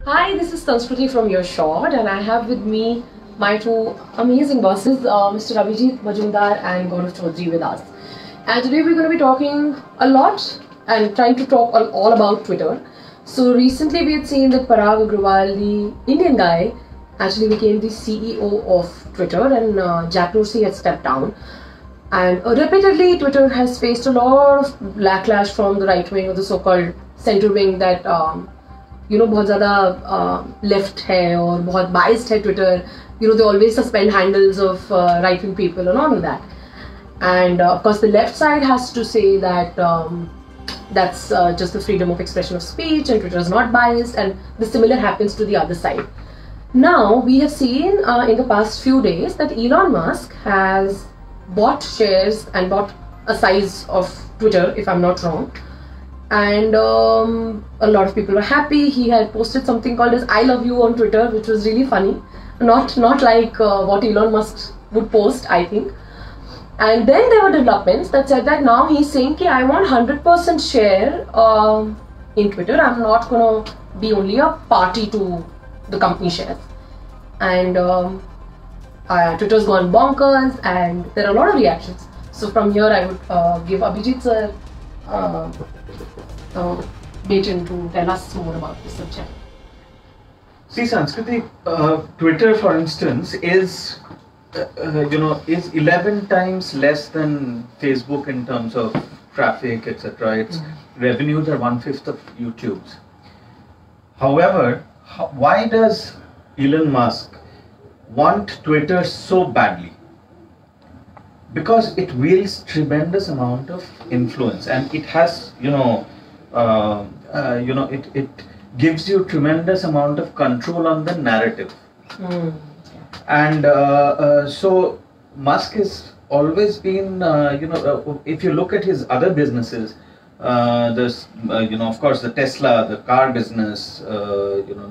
Hi, this is Sanskriti from Earshot, and I have with me my two amazing bosses, Mr. Abhijit Majumdar and Gaurav Chaudhary with us. And today we're going to be talking a lot and trying to talk all about Twitter. So recently we had seen that Parag Agrawal, the Indian guy, actually became the CEO of Twitter, and Jack Dorsey had stepped down. And repeatedly Twitter has faced a lot of backlash from the right wing or the so-called center wing that बहुत ज़्यादा left है और बहुत biased है Twitter. They always suspend handles of right-wing people and all of that. And of course, the left side has to say that that's just the freedom of expression of speech and Twitter is not biased, and the similar happens to the other side. Now, we have seen in the past few days that Elon Musk has bought shares and bought a size of Twitter, if I'm not wrong. And a lot of people were happy. He had posted something called as "I love you" on Twitter, which was really funny. Not like what Elon Musk would post, I think. And then there were developments that said that now he's saying that I want 100% share in Twitter. I'm not going to be only a party to the company shares. And Twitter's gone bonkers, and there are a lot of reactions. So from here, I would give Abhijit sir Baton to tell us more about this subject. See, Sanskriti, Twitter, for instance, is 11 times less than Facebook in terms of traffic, etc. Its revenues are 1/5 of YouTube's. However, why does Elon Musk want Twitter so badly? Because it wields tremendous amount of influence, and it has, it gives you tremendous amount of control on the narrative. And so Musk has always been, if you look at his other businesses, of course, the Tesla, the car business,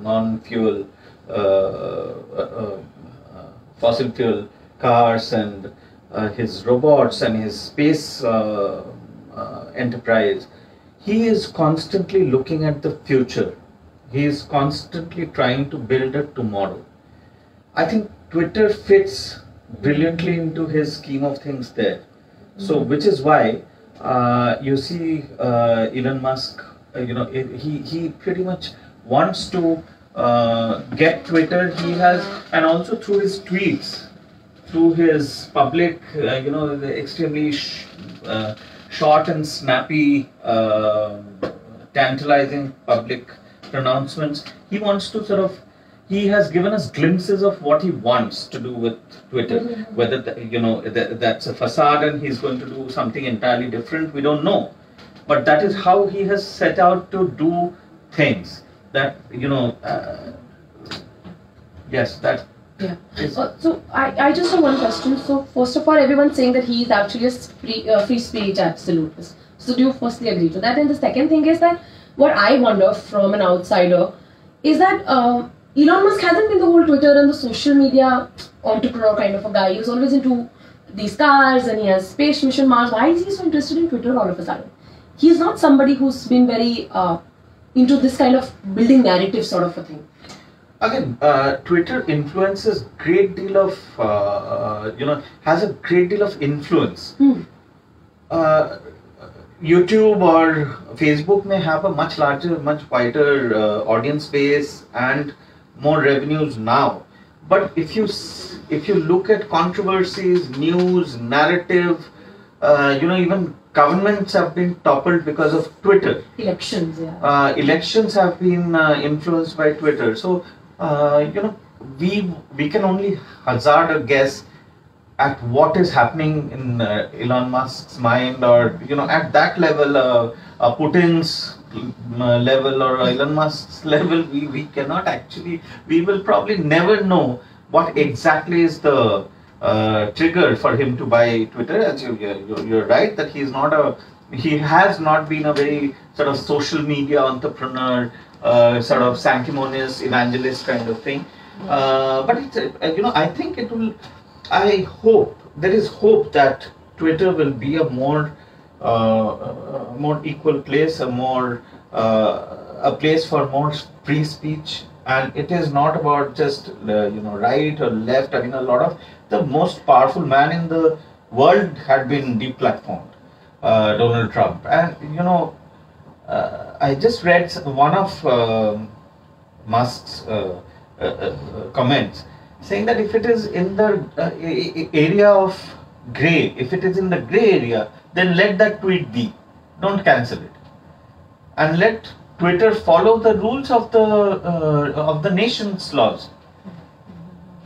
non-fuel, fossil fuel cars, and his robots and his space enterprise, he is constantly looking at the future. He is constantly trying to build a tomorrow. I think Twitter fits brilliantly into his scheme of things there. So, which is why you see Elon Musk, he pretty much wants to get Twitter. He has, and also through his tweets, through his public, the extremely short and snappy, tantalizing public pronouncements, he wants to he has given us glimpses of what he wants to do with Twitter. Whether that's a facade and he's going to do something entirely different, we don't know. But that is how he has set out to do things. That yes, that. Yeah. So I just have one question. So first of all, everyone's saying that he is actually a free speech absolutist. So do you firstly agree to that? And the second thing is that what I wonder from an outsider is that Elon Musk hasn't been the whole Twitter and the social media entrepreneur kind of a guy. He was always into these cars and he has space mission Mars. Why is he so interested in Twitter all of a sudden? He's not somebody who's been very into this kind of building narrative sort of a thing. Again, Twitter influences great deal of, has a great deal of influence. YouTube or Facebook may have a much larger, much wider audience base and more revenues now. But if you look at controversies, news, narrative, even governments have been toppled because of Twitter. Elections, yeah. Elections have been influenced by Twitter. So, we can only hazard a guess at what is happening in Elon Musk's mind, or at that level, Putin's level or Elon Musk's level. We cannot actually. We will probably never know what exactly is the trigger for him to buy Twitter. As you're right that he has not been a very sort of social media entrepreneur, sort of sanctimonious evangelist kind of thing. But it's, I think it will. I hope there is hope that Twitter will be a more equal place, a more a place for more free speech, and it is not about just right or left. I mean, a lot of the most powerful man in the world had been deplatformed, Donald Trump, and I just read one of Musk's comments saying that if it is in the area of grey, if it is in the grey area, then let that tweet be. Don't cancel it, and let Twitter follow the rules of the nation's laws.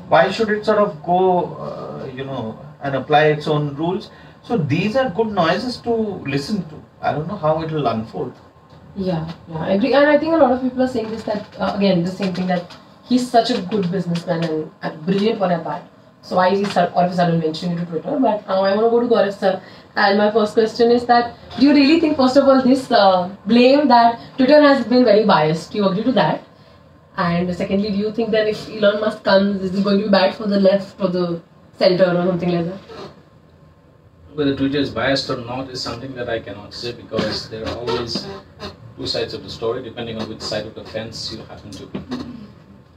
Why should it sort of go, and apply its own rules? So these are good noises to listen to. I don't know how it will unfold. Yeah, I agree, and I think a lot of people are saying this, that again the same thing, that he's such a good businessman and a brilliant one at that. So why is he all of a sudden mentioning it to Twitter? But now I want to go to Gaurav sir, and my first question is that, do you really think, first of all, this blame that Twitter has been very biased? Do you agree to that? And secondly, do you think that if Elon Musk comes, is it going to be bad for the left or the center or something like that? Whether Twitter is biased or not is something that I cannot say, because there are always two sides of the story, depending on which side of the fence you happen to be.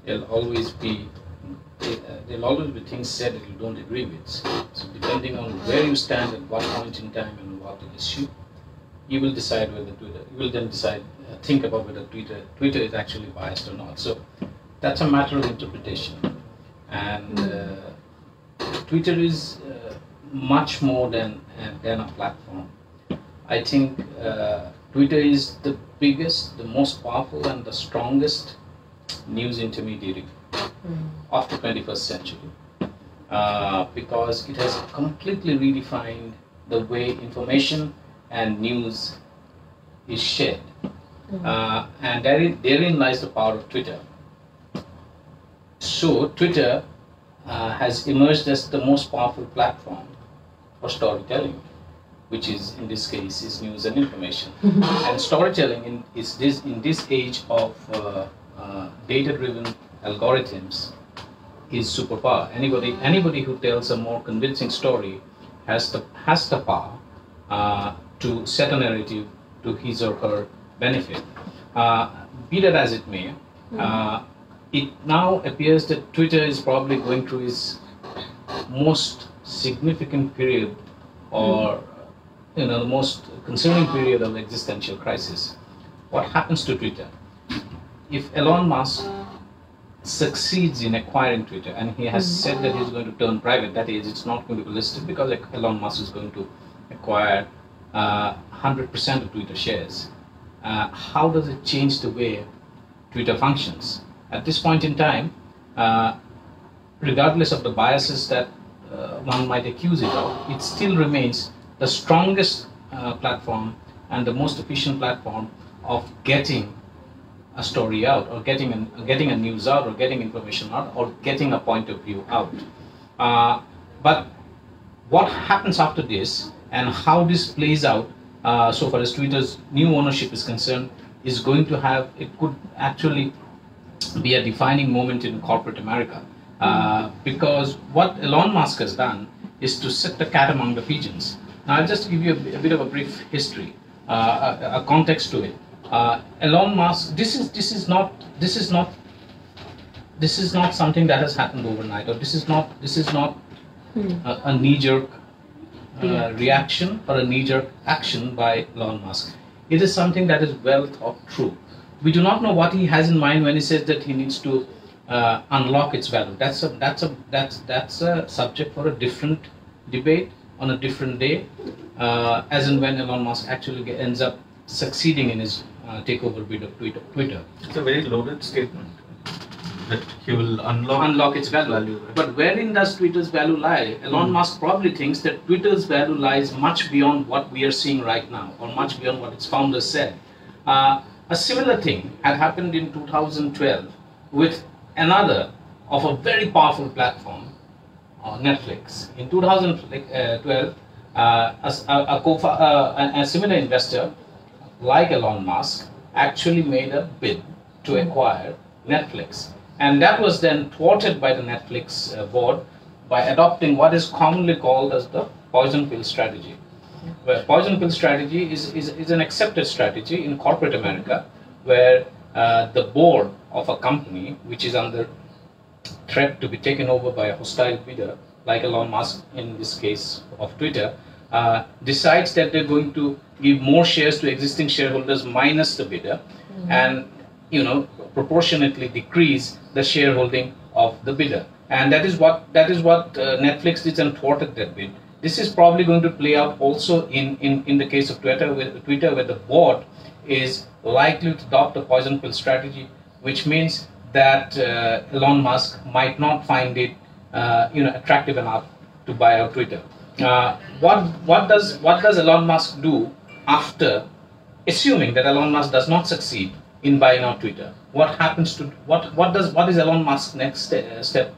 There'll always be things said that you don't agree with. So depending on where you stand at what point in time and what issue, you will decide whether think about whether Twitter is actually biased or not. So that's a matter of interpretation. And Twitter is much more than a platform. I think Twitter is the biggest, the most powerful, and the strongest news intermediary of the 21st century, because it has completely redefined the way information and news is shared. And therein lies the power of Twitter. So Twitter has emerged as the most powerful platform for storytelling, which is, in this case, is news and information. And storytelling in this age of data-driven algorithms is superpower. Anybody who tells a more convincing story has the power to set a narrative to his or her benefit. Be that as it may, it now appears that Twitter is probably going through its most significant period, or the most concerning period of existential crisis. What happens to Twitter? If Elon Musk succeeds in acquiring Twitter, and he has said that he's going to turn private, that is, it's not going to be listed, because Elon Musk is going to acquire 100% of Twitter shares. How does it change the way Twitter functions? At this point in time, regardless of the biases that one might accuse it of, it still remains the strongest platform and the most efficient platform of getting a story out, or getting a news out, or getting information out, or getting a point of view out. But what happens after this, and how this plays out, so far as Twitter's new ownership is concerned, is going to have, it could actually be a defining moment in corporate America. Because what Elon Musk has done is to set the cat among the pigeons. Now I'll just give you a bit of a brief history, a context to it. Elon Musk, this is not something that has happened overnight, or this is not a knee-jerk reaction or a knee-jerk action by Elon Musk. It is something that is well thought through. We do not know what he has in mind when he says that he needs to unlock its value. That's a subject for a different debate on a different day, as and when Elon Musk actually ends up succeeding in his takeover bid of Twitter. It's a very loaded statement, that he will unlock its value. Right? But wherein does Twitter's value lie? Elon Musk probably thinks that Twitter's value lies much beyond what we are seeing right now, or much beyond what its founders said. A similar thing had happened in 2012 with another of a very powerful platform, Netflix. In 2012, a similar investor like Elon Musk actually made a bid to acquire Netflix. And that was then thwarted by the Netflix board by adopting what is commonly called as the poison pill strategy. Where poison pill strategy is an accepted strategy in corporate America, where the board of a company which is under threat to be taken over by a hostile bidder, like Elon Musk in this case of Twitter, decides that they're going to give more shares to existing shareholders minus the bidder, and proportionately decrease the shareholding of the bidder. And that is what Netflix did and thwarted that bid. This is probably going to play out also in the case of Twitter, where the board is likely to adopt a poison pill strategy, which means that Elon Musk might not find it attractive enough to buy out Twitter. What does Elon Musk do after, assuming that Elon Musk does not succeed in buying out Twitter? What happens to what is Elon Musk's next steps for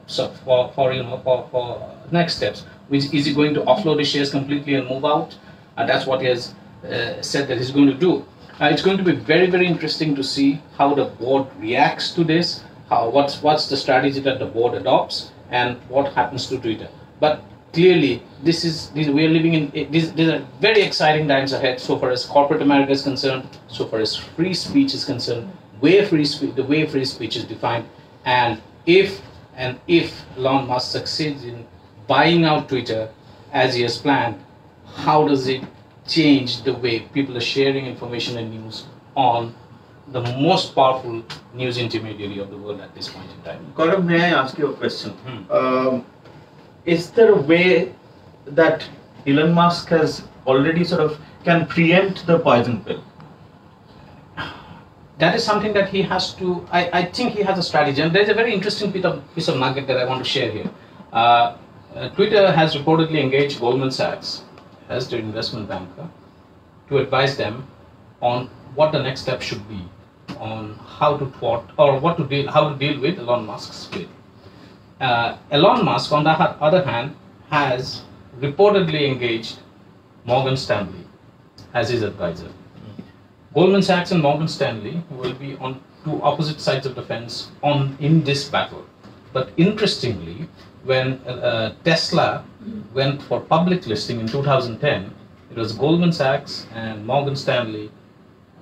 next steps? Is he going to offload his shares completely and move out? That's what he has said that he's going to do. It's going to be very, very interesting to see how the board reacts to this. What's the strategy that the board adopts, and what happens to Twitter? But clearly, we are living in these are very exciting times ahead. So far as corporate America is concerned, so far as free speech is concerned, the way free speech is defined, and if Elon Musk succeeds in buying out Twitter as he has planned, how does it change the way people are sharing information and news on the most powerful news intermediary of the world at this point in time? Gaurav, may I ask you a question? Is there a way that Elon Musk has already can preempt the poison pill? That is something that he has to. I think he has a strategy, and there's a very interesting piece of nugget that I want to share here. Twitter has reportedly engaged Goldman Sachs as their investment banker to advise them on what the next step should be on how to thwart or how to deal with Elon Musk's bid. Elon Musk, on the other hand, has reportedly engaged Morgan Stanley as his advisor. Goldman Sachs and Morgan Stanley will be on two opposite sides of the fence in this battle. But interestingly, when Tesla went for public listing in 2010, it was Goldman Sachs and Morgan Stanley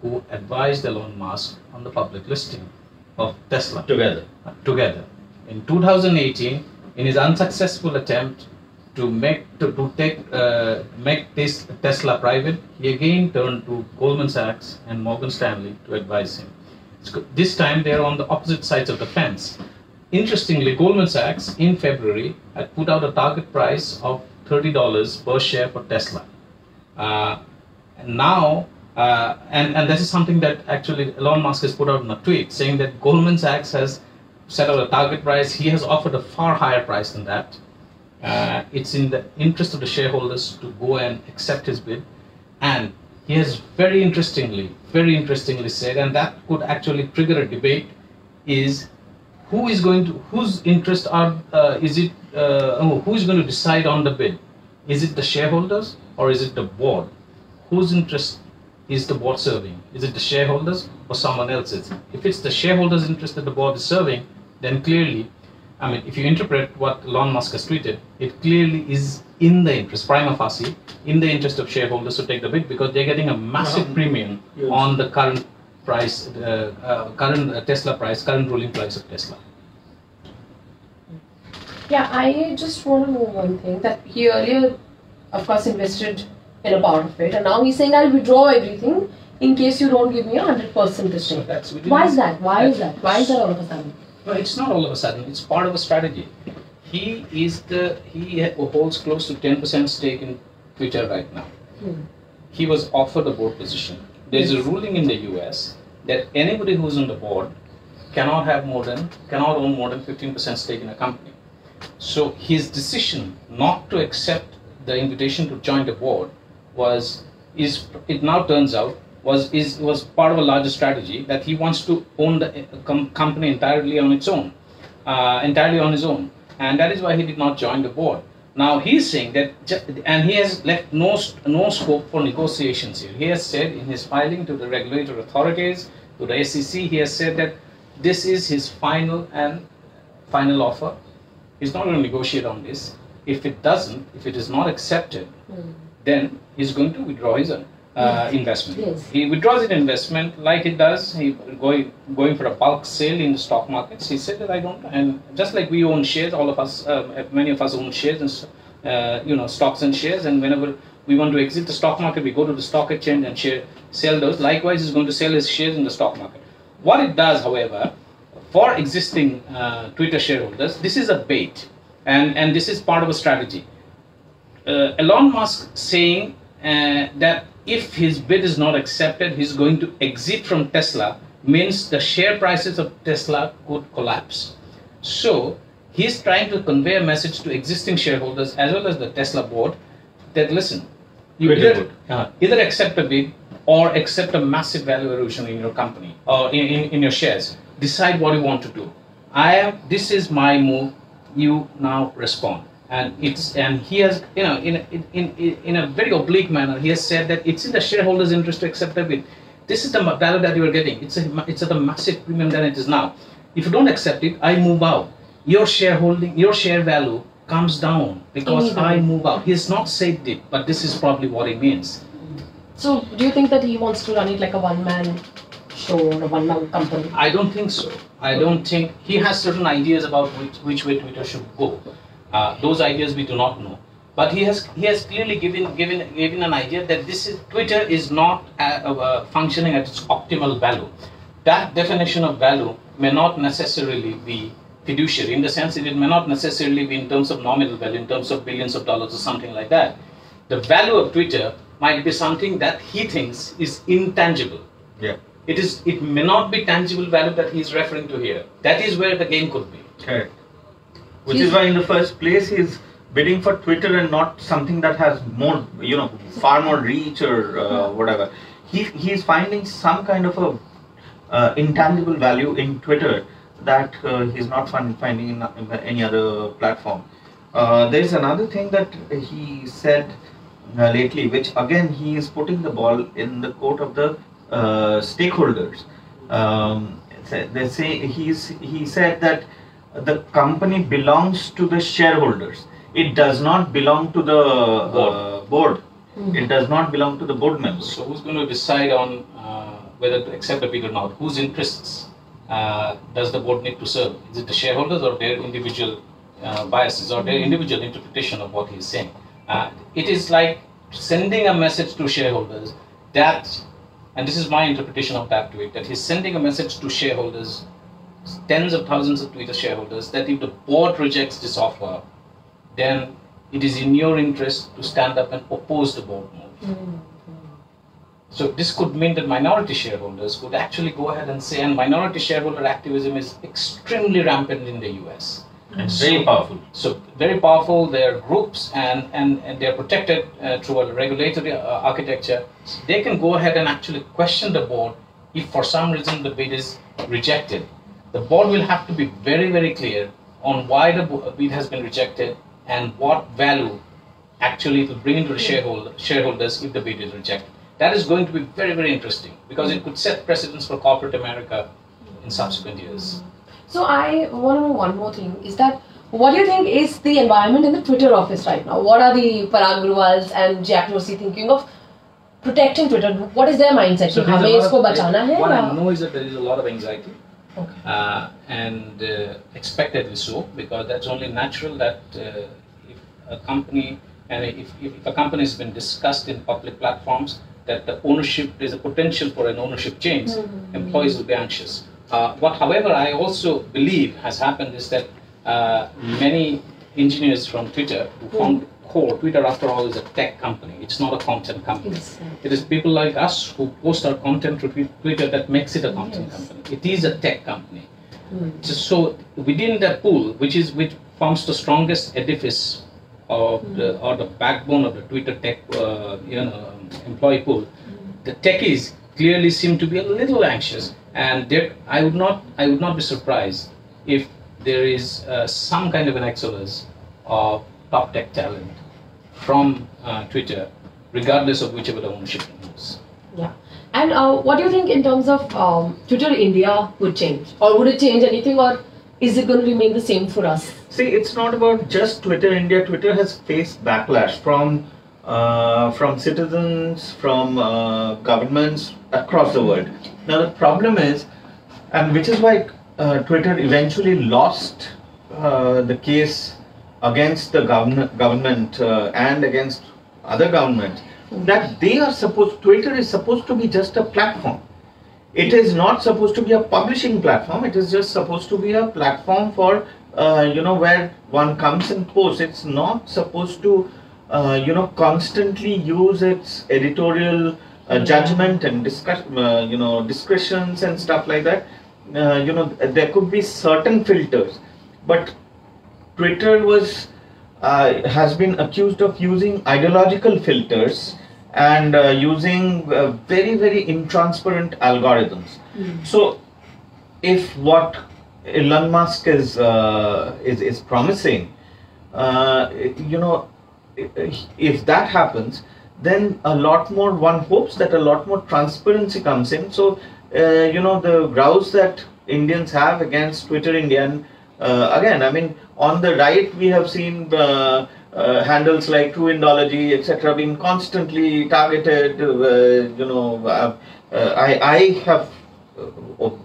who advised Elon Musk on the public listing of Tesla. Together. In 2018, in his unsuccessful attempt to make this Tesla private, he again turned to Goldman Sachs and Morgan Stanley to advise him. This time they are on the opposite sides of the fence. Interestingly, Goldman Sachs in February had put out a target price of $30 per share for Tesla. And this is something that actually Elon Musk has put out in a tweet, saying that Goldman Sachs has set out a target price. He has offered a far higher price than that. It's in the interest of the shareholders to go and accept his bid. And he has very interestingly said, and that could actually trigger a debate, is whose interest who is going to decide on the bid? Is it the shareholders or is it the board? Whose interest is the board serving? Is it the shareholders or someone else's? If it's the shareholders' interest that the board is serving, then clearly, if you interpret what Elon Musk has tweeted, it clearly is in the interest, prima facie, in the interest of shareholders to take the bid, because they're getting a massive premium on the current price, Tesla price, current ruling price of Tesla. Yeah, I just want to know one thing, that he earlier, of course, invested in a part of it, and now he's saying I'll withdraw everything in case you don't give me 100% this thing. Why is that? Why is that all of a sudden? No, it's not all of a sudden. It's part of a strategy. He holds close to 10% stake in Twitter right now. He was offered a board position. There's a ruling in the US that anybody who's on the board cannot own more than 15% stake in a company. So his decision not to accept the invitation to join the board was part of a larger strategy, that he wants to own the company entirely on his own, and that is why he did not join the board. Now he's saying that, and he has left no scope for negotiations here. He has said in his filing to the regulatory authorities, to the SEC, he has said that this is his final offer. He's not going to negotiate on this. If it is not accepted, then he's going to withdraw his investment. Yes. He withdraws his investment like it does. He going for a bulk sale in the stock markets. He said that I don't, and just like we own shares, all of us, many of us own shares and stocks and shares, and whenever we want to exit the stock market, we go to the stock exchange and sell those. Likewise, he's going to sell his shares in the stock market. What it does, however, for existing Twitter shareholders, this is a bait, and this is part of a strategy. Elon Musk saying that if his bid is not accepted, he's going to exit from Tesla, means the share prices of Tesla could collapse. So he's trying to convey a message to existing shareholders as well as the Tesla board that listen, you either accept a bid or accept a massive value erosion in your company or in your shares. Decide what you want to do. This is my move. You now respond. And he has, in a very oblique manner, he has said that it's in the shareholders' interest to accept a bid. This is the value that you are getting. It's at a massive premium than it is now. If you don't accept it, I move out. Your share value comes down because I move out. He has not said it, but this is probably what he means. So, do you think that he wants to run it like a one-man show or a one-man company? I don't think so. I don't think he has certain ideas about which way Twitter should go. Those ideas we do not know, but he has clearly given an idea that Twitter is not functioning at its optimal value. That definition of value may not necessarily be fiduciary, in the sense that it may not necessarily be in terms of nominal value, in terms of billions of dollars or something like that. The value of Twitter might be something that he thinks is intangible. Yeah. It may not be tangible value that he is referring to here. That is where the game could be. Correct. Which is why in the first place he's bidding for Twitter and not something that has more, far more reach or whatever. He's finding some kind of a intangible value in Twitter that he's not finding in any other platform. There's another thing that he said lately, which again he is putting the ball in the court of the stakeholders. They say he said that the company belongs to the shareholders. It does not belong to the board. It does not belong to the board members. So who's going to decide on whether to accept a bid or not? Whose interests does the board need to serve? Is it the shareholders or their individual biases or their individual interpretation of what he's saying? It is like sending a message to shareholders that, and this is my interpretation of that tweet, that he's sending a message to shareholders, tens of thousands of Twitter shareholders, that if the board rejects this offer, then it is in your interest to stand up and oppose the board move. So this could mean that minority shareholders could actually go ahead and say, and minority shareholder activism is extremely rampant in the US. And very powerful. So very powerful. There are groups and they are protected through a regulatory architecture. They can go ahead and actually question the board if for some reason the bid is rejected. The board will have to be very, very clear on why the bid has been rejected and what value actually it will bring into the shareholders if the bid is rejected. That is going to be very, very interesting because it could set precedents for corporate America in subsequent years. So I want to know one more thing, is that what do you think is the environment in the Twitter office right now? What are the Parag Agrawals and Jack Dorsey thinking of protecting Twitter? What is their mindset? So what I know is that there is a lot of anxiety. Okay. And expectedly so, because that's only natural that if a company has been discussed in public platforms, that the ownership, there's a potential for an ownership change, employees will be anxious. What, however, I also believe has happened is that many engineers from Twitter who found core, Twitter after all is a tech company, it's not a content company. It is people like us who post our content to Twitter that makes it a content company. It is a tech company. So within that pool, which forms the strongest edifice of the backbone of the Twitter tech employee pool, the techies clearly seem to be a little anxious, and I would not be surprised if there is some kind of an exodus of top tech talent from Twitter, regardless of whichever the ownership moves. Yeah. And what do you think in terms of Twitter India would change? Or would it change anything, or is it going to remain the same for us? See, it's not about just Twitter India. Twitter has faced backlash from from citizens, from governments across the world. Now the problem is, and which is why Twitter eventually lost the case against the government and against other governments, that they are supposed, Twitter is supposed to be just a platform. It is not supposed to be a publishing platform. It is just supposed to be a platform for where one comes and posts. It's not supposed to constantly use its editorial judgment and discretions and stuff like that. There could be certain filters, but Twitter has been accused of using ideological filters and using very, very intransparent algorithms. So, if what Elon Musk is promising, if that happens, then a lot more, one hopes that a lot more transparency comes in. So, the grouse that Indians have against Twitter India, and again, I mean, on the right we have seen handles like True Indology, etc., being constantly targeted. I have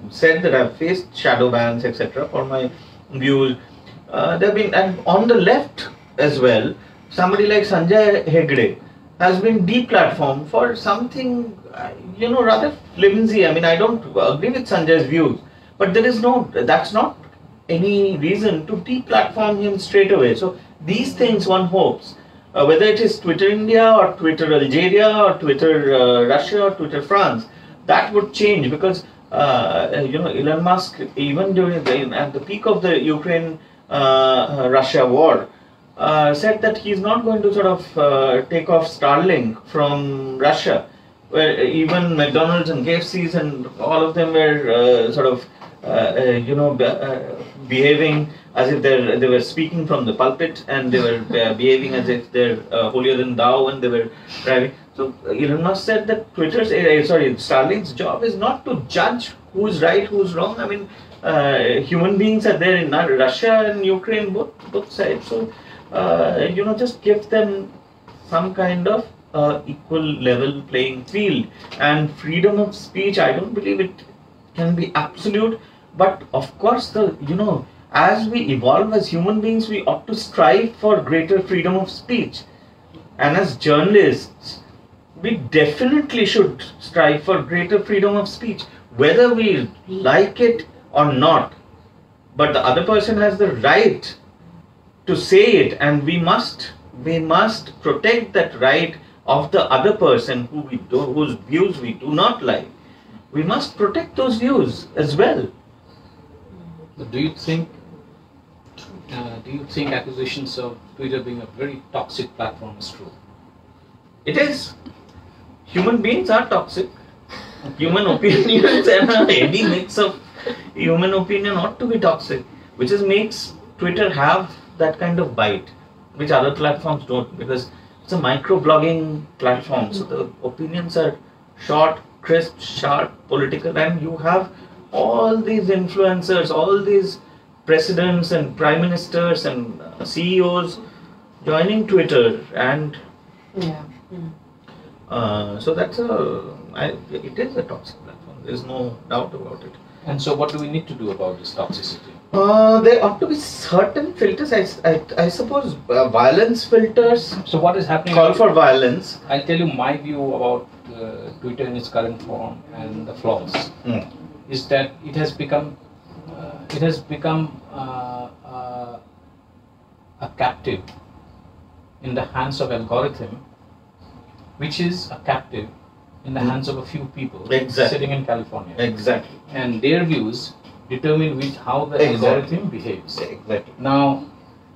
said that I've faced shadow bans, etc., for my views. There have been, and on the left as well, somebody like Sanjay Hegde has been deplatformed for something, rather flimsy. I mean, I don't agree with Sanjay's views, but that's not any reason to deplatform him straight away. So these things one hopes, whether it is Twitter India or Twitter Algeria or Twitter Russia or Twitter France, that would change, because Elon Musk, even at the peak of the Ukraine Russia war, said that he's not going to sort of take off Starlink from Russia, where even McDonald's and KFC's and all of them were sort of behaving as if they were speaking from the pulpit, and they were behaving as if they're holier than thou when they were driving. So Elon Musk said that Starlink's job is not to judge who's right, who's wrong. I mean, human beings are there in Russia and Ukraine, both sides. So just give them some kind of equal level playing field. And freedom of speech, I don't believe it can be absolute, but of course, as we evolve as human beings, we ought to strive for greater freedom of speech. And as journalists, we definitely should strive for greater freedom of speech, whether we like it or not. But the other person has the right to say it, and we must protect that right of the other person whose views we do not like. We must protect those views as well. But do you think accusations of Twitter being a very toxic platform is true? It is. Human beings are toxic. Human opinions and any mix of human opinion ought to be toxic, which makes Twitter have that kind of bite, which other platforms don't, because it's a micro-blogging platform. So the opinions are short, crisp, sharp, political, and you have all these influencers, all these presidents and prime ministers and CEOs joining Twitter, and so it is a toxic platform. There's no doubt about it. And so, what do we need to do about this toxicity? There ought to be certain filters. I suppose violence filters. So, what is happening? Call for violence. I'll tell you my view about Twitter in its current form and the flaws. Is that it has become a captive in the hands of algorithm, which is a captive in the hands of a few people sitting in California. Exactly. And their views determine how the algorithm behaves. Exactly. Now,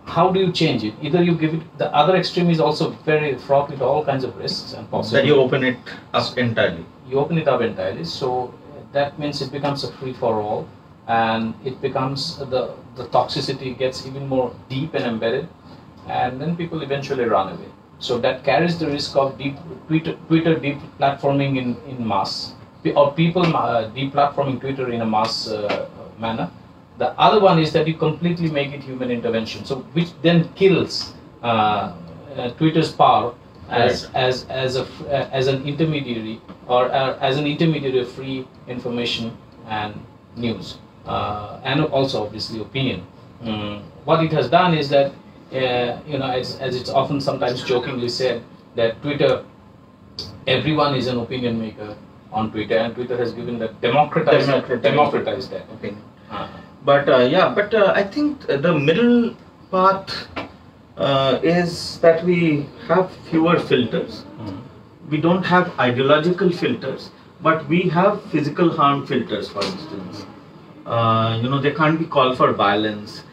how do you change it? Either you give it, the other extreme is also very fraught with all kinds of risks and possibilities. Then you open it up entirely. You open it up entirely, so that means it becomes a free-for-all, and it becomes, the toxicity gets even more deep and embedded, and then people eventually run away. So that carries the risk of Twitter deplatforming in mass, or people deplatforming Twitter in a mass manner. The other one is that you completely make it human intervention, so which then kills Twitter's power as an intermediary or as an intermediary of free information and news, and also obviously opinion. What it has done is that as it's often sometimes jokingly said that Twitter, everyone is an opinion maker on Twitter, and Twitter has given that democratized that opinion. But I think the middle path is that we have fewer filters. We don't have ideological filters, but we have physical harm filters, for instance. They can't be called for violence.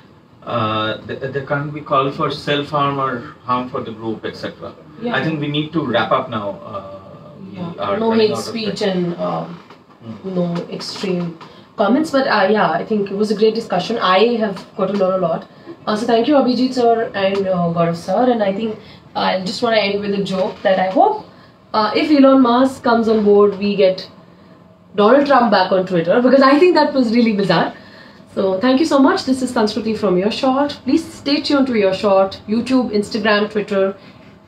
They can't be called for self-harm or harm for the group, etc. Yeah. I think we need to wrap up now. No hate speech and no extreme comments, but I think it was a great discussion. I have got to learn a lot. So thank you, Abhijit sir and Gaurav sir. And I think I just want to end with a joke that I hope if Elon Musk comes on board, we get Donald Trump back on Twitter, because I think that was really bizarre. So thank you so much. This is Sanskriti from Earshot. Please stay tuned to Earshot, YouTube, Instagram, Twitter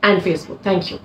and Facebook. Thank you.